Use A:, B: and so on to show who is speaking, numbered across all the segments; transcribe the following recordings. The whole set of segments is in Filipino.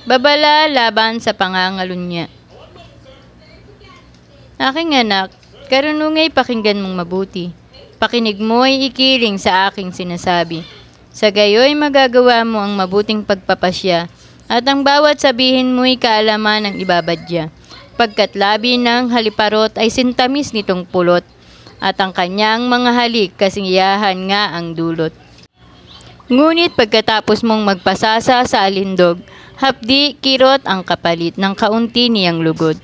A: babala laban sa pangangalunya. Aking anak, karunungay pakinggan mong mabuti. Pakinig mo'y ikiling sa aking sinasabi. Sa gayoy magagawa mo ang mabuting pagpapasya, at ang bawat sabihin mo'y kaalaman ng ibabadya. Pagkat labi ng haliparot ay sintamis nitong pulot, at ang kanyang mga halik kasiyahan nga ang dulot. Ngunit pagkatapos mong magpasasa sa alindog, hapdi kirot ang kapalit ng kaunti niyang lugod.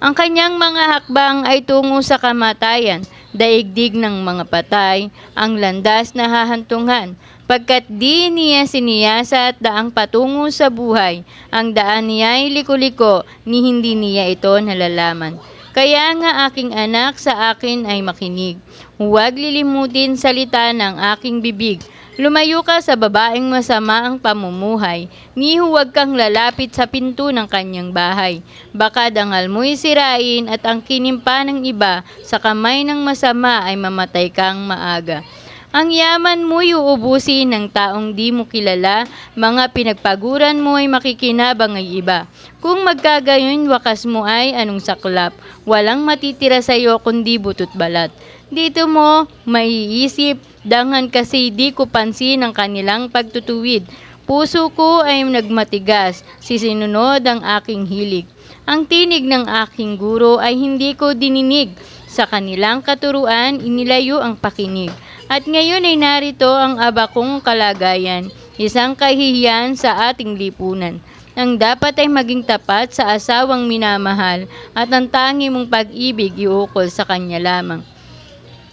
A: Ang kanyang mga hakbang ay tungo sa kamatayan, daigdig ng mga patay, ang landas na hahantungan. Pagkat di niya siniyasa at daang patungo sa buhay, ang daan niya ay liko-liko, ni hindi niya ito nalalaman. Kaya nga aking anak, sa akin ay makinig. Huwag lilimutin salita ng aking bibig. Lumayo ka sa babaeng masama ang pamumuhay, ni huwag kang lalapit sa pinto ng kanyang bahay. Baka dangal mo'y sirain at ang kinimpa ng iba sa kamay ng masama ay mamatay kang maaga. Ang yaman mo'y uubusin ng taong di mo kilala, mga pinagpaguran mo ay makikinabang ay iba. Kung magkagayon, wakas mo ay anong saklap, walang matitira sa iyo kundi butot balat. Dito mo maiisip, dangan kasi di ko pansin ang kanilang pagtutuwid. Puso ko ay nagmatigas, sisinunod ang aking hilig. Ang tinig ng aking guro ay hindi ko dininig, sa kanilang katuruan inilayo ang pakinig. At ngayon ay narito ang abakong kalagayan, isang kahihiyan sa ating lipunan. Ang dapat ay maging tapat sa asawang minamahal at ang tangi mong pag-ibig iukol sa kanya lamang.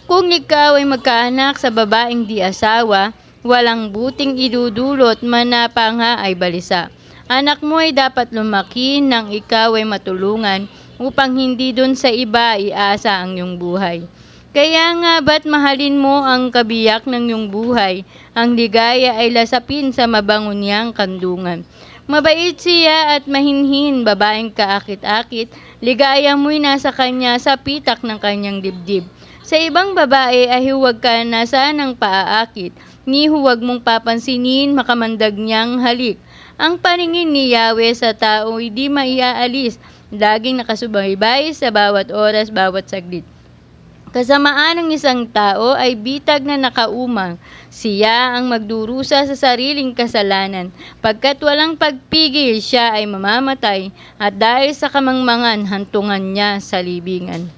A: Kung ikaw ay magkaanak sa babaeng di asawa, walang buting idudulot manapa nga ay balisa. Anak mo ay dapat lumaki nang ikaw ay matulungan upang hindi dun sa iba iasa ang iyong buhay. Kaya nga ba't mahalin mo ang kabiyak ng iyong buhay, ang ligaya ay lasapin sa mabango niyang kandungan. Mabait siya at mahinhin, babaeng kaakit-akit, ligaya mo'y nasa kanya sa pitak ng kanyang dibdib. Sa ibang babae ay huwag ka nasa ng paaakit, ni huwag mong papansinin makamandag niyang halik. Ang paningin ni Yahweh sa tao ay di maiaalis, laging nakasubaybay sa bawat oras, bawat saglit. Kasamaan ng isang tao ay bitag na nakaumang. Siya ang magdurusa sa sariling kasalanan. Pagkat walang pagpigil, siya ay mamamatay, at dahil sa kamangmangan, hantungan niya sa libingan.